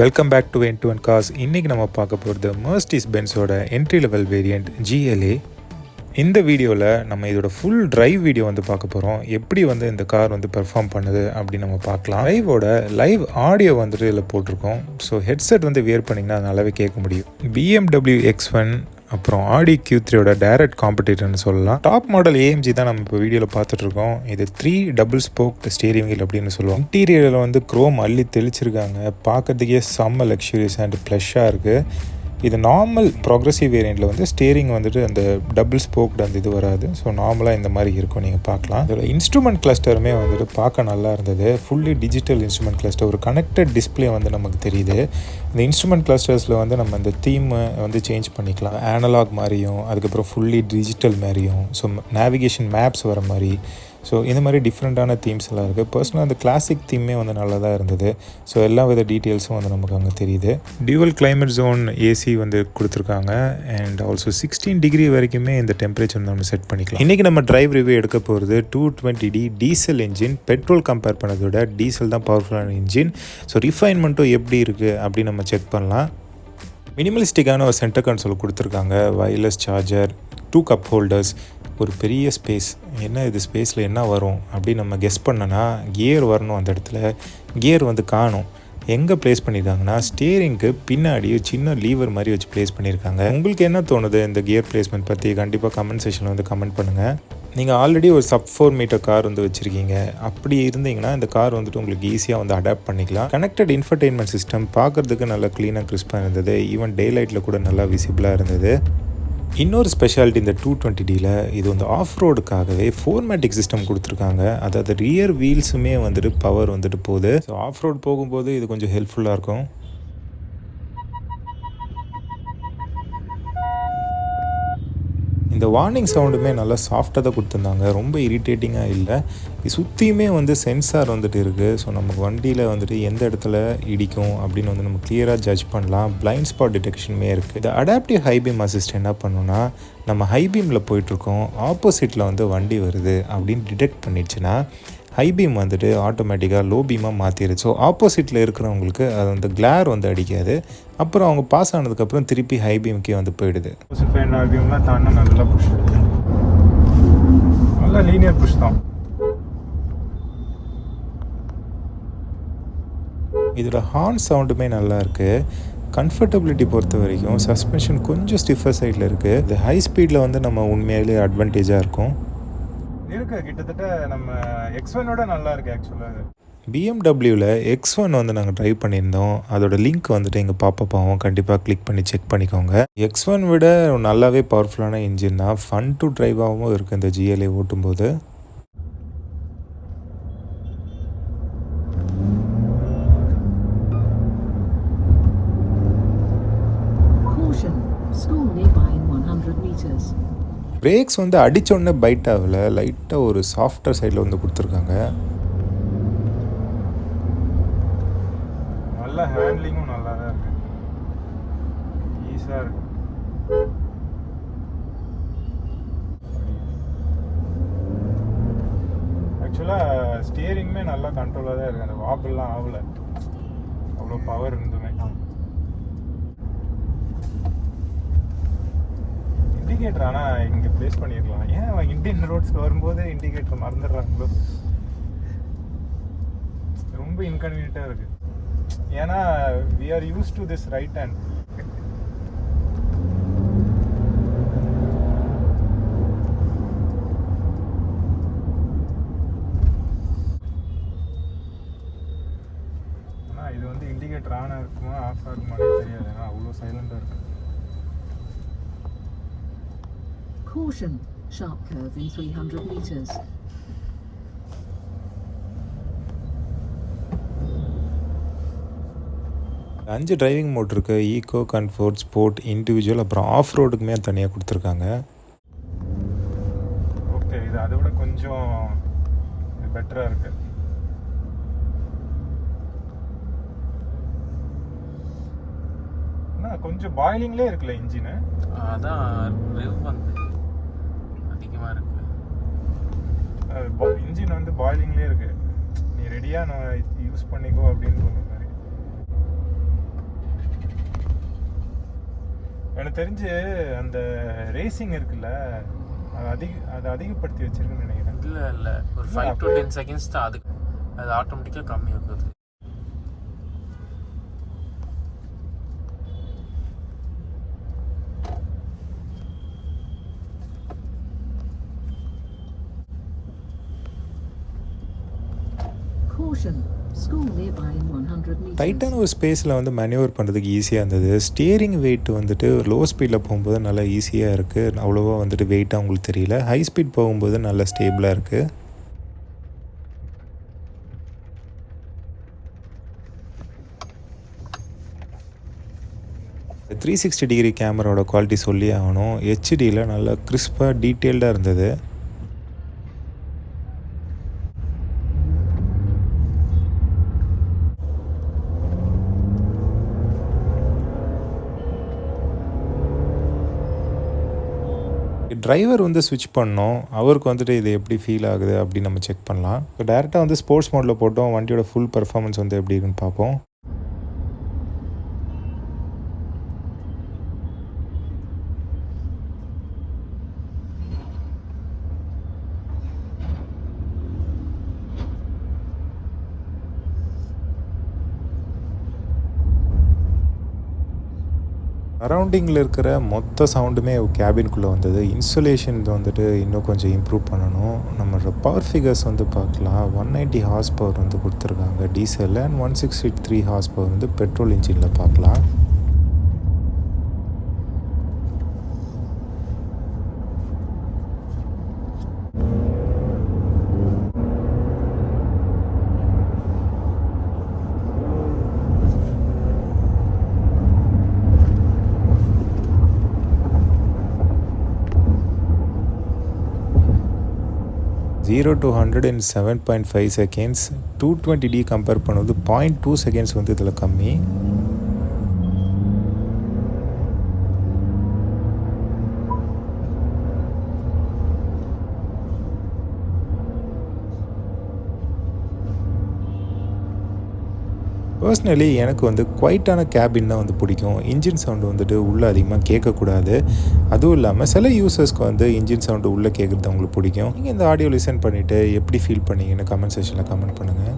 Welcome back to N two one cars. இன்றைக்கி நம்ம பார்க்க போகிறது Mercedes Benzோட என்ட்ரி லெவல் வேரியண்ட் GLA. இந்த வீடியோவில் நம்ம இதோட ஃபுல் டிரைவ் வீடியோ பார்க்க போகிறோம். எப்படி இந்த கார் பெர்ஃபார்ம் பண்ணுது அப்படின்னு நம்ம பார்க்கலாம். டிரைவோட லைவ் ஆடியோ இதில் போட்டிருக்கோம். ஸோ ஹெட்செட் வியர் பண்ணிங்கன்னா நல்லாவே கேட்க முடியும். BMW X1 அப்புறம் ஆடி Q3யோட டைரக்ட் காம்படிட்டர்னு சொல்லலாம். டாப் மாடல் AMG தான் நம்ம இப்போ வீடியோவில் பார்த்துட்ருக்கோம். இது 3 டபுள் ஸ்போக் ஸ்டீரிங் வீல் அப்படின்னு சொல்லுவோம். இன்டீரியரில் குரோம் அள்ளி தெளிச்சிருக்காங்க. பார்க்கறதுக்கே செம்ம லக்ஸுரியஸ் அண்ட் ப்ளஷ்ஷாக இருக்குது. இது நார்மல் ப்ராக்ரெசிவ் வேரியண்ட்டில் ஸ்டீரிங் அந்த டபுள் ஸ்போக்டு இது வராது. ஸோ நார்மலாக இந்த மாதிரி இருக்கும், நீங்கள் பார்க்கலாம். இதோட இன்ஸ்ட்ருமெண்ட் கிளஸ்டருமே பார்க்க நல்லா இருந்தது. ஃபுல்லி டிஜிட்டல் இன்ஸ்ட்ருமெண்ட் கிளஸ்டர், ஒரு கனெக்டட் டிஸ்பிளே நமக்கு தெரியுது. இந்த இன்ஸ்ட்ருமெண்ட் கிளஸ்டர்ஸில் நம்ம இந்த தீம் சேஞ்ச் பண்ணிக்கலாம். ஆனலாக் மாதிரியும் அதுக்கப்புறம் ஃபுல்லி டிஜிட்டல் மாதிரியும், ஸோ நேவிகேஷன் மேப்ஸ் வர மாதிரி, ஸோ இந்த மாதிரி டிஃப்ரெண்ட்டான தீம்ஸ் எல்லாம் இருக்குது. பர்சனலாக அந்த கிளாசிக் தீமே நல்லா தான் இருந்தது. ஸோ எல்லா வித டீட்டெயில்ஸும் நமக்கு அங்கே தெரியுது. டியூவல் கிளைமேட் ஜோன் ஏசி கொடுத்துருக்காங்க. அண்ட் ஆல்சோ 16 டிகிரி வரைக்குமே இந்த டெம்பரேச்சர் நம்ம செட் பண்ணிக்கலாம். இன்றைக்கி நம்ம டிரைவ் ரிவ்யூ எடுக்க போகிறது 220D diesel engine. Petrol compare பண்ணதோட டீசல் தான் பவர்ஃபுல்லான இன்ஜின். ஸோ ரிஃபைன்மெண்ட்டும் எப்படி இருக்குது அப்படின்னு நம்ம செக் பண்ணலாம். மினிமலிஸ்டிக்கான ஒரு சென்டர் கன்சோல் கொடுத்துருக்காங்க. வயர்லெஸ் சார்ஜர், 2 கப் ஹோல்டர்ஸ், ஒரு பெரிய ஸ்பேஸ். என்ன இது ஸ்பேஸில் என்ன வரும் அப்படின்னு நம்ம கெஸ் பண்ணனா, கியர் வரணும். அந்த இடத்துல கியர் காணும். எங்கே ப்ளேஸ் பண்ணியிருக்காங்கன்னா, ஸ்டீரிங்க்கு பின்னாடி சின்ன லீவர் மாதிரி வச்சு ப்ளேஸ் பண்ணியிருக்காங்க. உங்களுக்கு என்ன தோணுது இந்த கியர் பிளேஸ்மெண்ட் பற்றி? கண்டிப்பாக கமெண்ட் செக்ஷனில் கமெண்ட் பண்ணுங்கள். நீங்கள் ஆல்ரெடி ஒரு sub 4 மீட்டர் கார் வச்சுருக்கீங்க. அப்படி இருந்தீங்கன்னா இந்த கார் உங்களுக்கு ஈஸியாக அடாப்ட் பண்ணிக்கலாம். கனெக்டட் இன்ஃபர்டெயின்மெண்ட் சிஸ்டம் பார்க்குறதுக்கு நல்லா க்ளீனாக கிறிஸ்பாக இருந்தது. ஈவன் டே லைட்டில் கூட நல்லா விசிபிளாக இருந்தது. இன்னொரு ஸ்பெஷாலிட்டி இந்த 220Dயில் இது ஆஃப் ரோடுக்காகவே 4மேட்டிக் சிஸ்டம் கொடுத்துருக்காங்க. அதாவது ரியர் வீல்ஸுமே பவர் போகுது. ஸோ ஆஃப் ரோடு போகும்போது இது கொஞ்சம் ஹெல்ப்ஃபுல்லாக இருக்கும். இந்த வார்னிங் சவுண்டுமே நல்லா சாஃப்டாக தான் கொடுத்துருந்தாங்க. ரொம்ப இரிட்டேட்டிங்காக இல்லை. இது சுற்றியுமே சென்சார் இருக்குது. ஸோ நமக்கு வண்டியில் எந்த இடத்துல இடிக்கும் அப்படின்னு நம்ம கிளியராக ஜட்ஜ் பண்ணலாம். பிளைண்ட் ஸ்பாட் டிடெக்ஷனுமே இருக்குது. இந்த அடாப்டிவ் ஹைபீம் அசிஸ்ட் என்ன பண்ணுன்னா, நம்ம ஹைபீமில் போயிட்டுருக்கோம், ஆப்போசிட்டில் வண்டி வருது அப்படின்னு டிடெக்ட் பண்ணிடுச்சுன்னா ஹைபீம் ஆட்டோமேட்டிக்காக லோ பீமாக மாற்றிடுது. ஸோ ஆப்போசிட்டில் இருக்கிறவங்களுக்கு அது அந்த கிளார் அடிக்காது. அப்புறம் அவங்க பாஸ் ஆனதுக்கப்புறம் திருப்பி ஹைபீமுக்கே போயிடுது. ஹைபீம்லாம் தாண்டா நல்லா புஷ், நல்லா லீனியர் புஷ் தான். இதோட ஹார்ன் சவுண்டுமே நல்லா இருக்குது. கம்ஃபர்டபிலிட்டி பொறுத்த வரைக்கும் சஸ்பென்ஷன் கொஞ்சம் ஸ்டிஃபர் சைடில் இருக்குது. இது ஹை ஸ்பீடில் நம்ம உண்மையிலே அட்வான்டேஜாக இருக்கும். கிட்டத்தட்ட நம்ம X1ஓட நல்லா இருக்கு. ஆக்சுவலாக BMWவில் X1 நாங்கள் ட்ரைவ் பண்ணியிருந்தோம். அதோட லிங்க் எங்கள் பாப்பப் ஆகும். கண்டிப்பாக கிளிக் பண்ணி செக் பண்ணிக்கோங்க. X1 விட நல்லாவே பவர்ஃபுல்லான இன்ஜின் தான். ஃபன் டு ட்ரைவாகவும் இருக்குது இந்த GLA ஓட்டும்போது. பிரேக்ஸ் அடித்தோடனே பைட் ஆகல, லைட்டாக ஒரு சாஃப்டர் சைடில் கொடுத்துருக்காங்க. நல்ல ஹேண்ட்லிங்கும் நல்லா தான் இருக்கு, ஈஸியாக இருக்கு. ஆக்சுவலாக ஸ்டியரிங்குமே நல்லா கண்ட்ரோலாக தான் இருக்குது. அந்த வாபிள்லாம் ஆகலை, அவ்வளோ பவர் இருந்துமே. இண்டிகேட்டர் ஆனால் இங்கே ப்ளேஸ் பண்ணிடலாம். ஏன் இந்தியன் ரோட்ஸ்க்கு வரும்போது இண்டிகேட்டர் மறந்துடுறாங்களோ? ரொம்ப இன்கன்வீனியண்ட்டாக இருக்குது. ஏன்னா we are used to this right hand. ஆனால் இது இண்டிகேட்டர் ஆன் இருக்குமா ஆஃப் ஆகுமானே தெரியாது. ஏன்னா அவ்வளோ சைலண்டாக இருக்குது. Caution, sharp curve in 300 meters. அஞ்சு டிரைவிங் மோட் இருக்குது. ஈகோ, கம்ஃபோர்ட், ஸ்போர்ட், இண்டிவிஜுவல், அப்புறம் ஆஃப் ரோடுக்குமே தனியாக கொடுத்துருக்காங்க. ஓகே, இது அதை விட கொஞ்சம் பெட்டராக இருக்குது. கொஞ்சம் பாயிலிங்லேயே இருக்குல்ல இன்ஜினு. அதான் அதிகமாக இருக்கு. இன்ஜின் பாயிலிங்லேயே இருக்குது. நீ ரெடியாக நான் யூஸ் பண்ணிக்கோ அப்படின்னு சொன்ன மாதிரி. எனக்கு தெரிஞ்சு அந்த ரேசிங் இருக்குல்ல அது அதிகப்படுத்தி வச்சிருக்குன்னு நினைக்கிறேன். இல்லை ஒரு 5 to 10 seconds தான் அது ஆட்டோமேட்டிக்காக கம்மி இருக்குது. Caution. School nearby in 100 meters. டைட்டான ஒரு ஸ்பேஸில் வந்து மேனுவர் பண்ணுறதுக்கு ஈஸியாக இருந்தது. ஸ்டியரிங் வெயிட் வந்துட்டு லோ ஸ்பீடில் போகும்போது நல்லா ஈஸியாக இருக்குது, அவ்வளோவா வந்துட்டு வெயிட்டாக உங்களுக்கு தெரியல. ஹை ஸ்பீட் போகும்போது நல்லா ஸ்டேபிளாக இருக்குது. $360 கேமராவோட குவாலிட்டி சொல்லி ஆகணும். ஹெச்டியில் நல்லா கிறிஸ்பாக டீட்டெயில்டாக இருந்தது. டிரைவர் வந்து ஸ்விட்ச் பண்ணோம், அவருக்கு வந்துட்டு இது எப்படி ஃபீல் ஆகுது அப்படின்னு நம்ம செக் பண்ணலாம். இப்போ டேரெக்டாக வந்து ஸ்போர்ட்ஸ் மோடில் போட்டோம், வண்டியோட ஃபுல் பர்ஃபார்மன்ஸ் வந்து எப்படி இருக்குன்னு பார்ப்போம். சரௌண்டிங்கில் இருக்கிற மொத்த சவுண்டுமே கேபின்குள்ளே வந்தது. இன்சுலேஷன் வந்துட்டு இன்னும் கொஞ்சம் இம்ப்ரூவ் பண்ணணும். நம்மளோட பவர் ஃபிகர்ஸ் வந்து பார்க்கலாம். 190 ஹார்ஸ் பவர் வந்து கொடுத்துருக்காங்க டீசலில், அண்ட் 163 ஹார்ஸ் பவர் வந்து பெட்ரோல் இன்ஜினில் பார்க்கலாம். Zero to 100 in 7.5 seconds. 220D compare பண்ணுவது 0.2 செகண்ட்ஸ் வந்து இதில் கம்மி. பர்சனலி எனக்கு வந்து குவைட்டான கேபின் தான் வந்து பிடிக்கும். இன்ஜின் சவுண்டு வந்துட்டு உள்ளே அதிகமாக கேட்கக்கூடாது. அதுவும் இல்லாமல் சில யூசர்ஸ்க்கு வந்து இன்ஜின் சவுண்டு உள்ளே கேட்குறது அவங்களுக்கு பிடிக்கும். நீங்கள் இந்த ஆடியோ லிசன் பண்ணிவிட்டு எப்படி ஃபீல் பண்ணீங்கன்னு கமெண்ட் செக்ஷனில் கமெண்ட் பண்ணுங்கள்.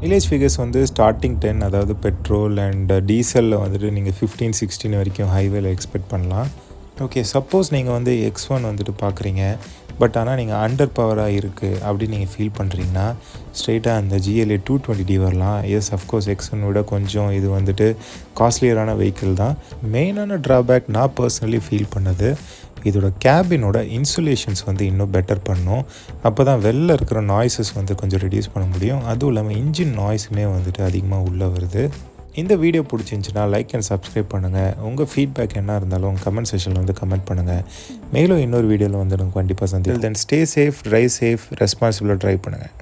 மைலேஜ் ஃபிகர்ஸ் வந்து ஸ்டார்டிங் 10, அதாவது பெட்ரோல் அண்ட் டீசலில் வந்துட்டு நீங்கள் 15-16 வரைக்கும் ஹைவேல எக்ஸ்பெக்ட் பண்ணலாம். ஓகே, சப்போஸ் நீங்கள் வந்து X1 வந்துட்டு பார்க்குறீங்க, பட் ஆனால் நீங்கள் அண்டர் பவராக இருக்குது அப்படின்னு நீங்கள் ஃபீல் பண்ணுறீங்கன்னா ஸ்ட்ரெயிட்டாக அந்த GLA 220D வரலாம். எஸ், அஃப்கோர்ஸ் X1 விட கொஞ்சம் இது வந்துட்டு காஸ்ட்லியரான வெஹிக்கிள் தான். மெயினான ட்ராபேக் நான் பர்சனலி ஃபீல் பண்ணது, இதோட கேபினோட இன்சுலேஷன்ஸ் வந்து இன்னும் பெட்டர் பண்ணும். அப்போ தான் வெளில இருக்கிற நாய்ஸஸ் வந்து கொஞ்சம் ரெடியூஸ் பண்ண முடியும். அதுவும் இல்லாமல் இன்ஜின் நாய்ஸுமே வந்துட்டு அதிகமாக உள்ளே வருது. இந்த வீடியோ பிடிச்சிருந்துச்சின்னா லைக் அண்ட் சப்ஸ்கிரைப் பண்ணுங்கள். உங்கள் ஃபீட்பேக் என்ன இருந்தாலும் கமெண்ட் செக்ஷனில் வந்து கமெண்ட் பண்ணுங்கள். மேலும் இன்னொரு வீடியோவில் வந்து எனக்கு கண்டிப்பாக சந்திப்போம். Then stay safe, drive safe, ரெஸ்பான்சிபிளாக ட்ரைவ் பண்ணுங்கள்.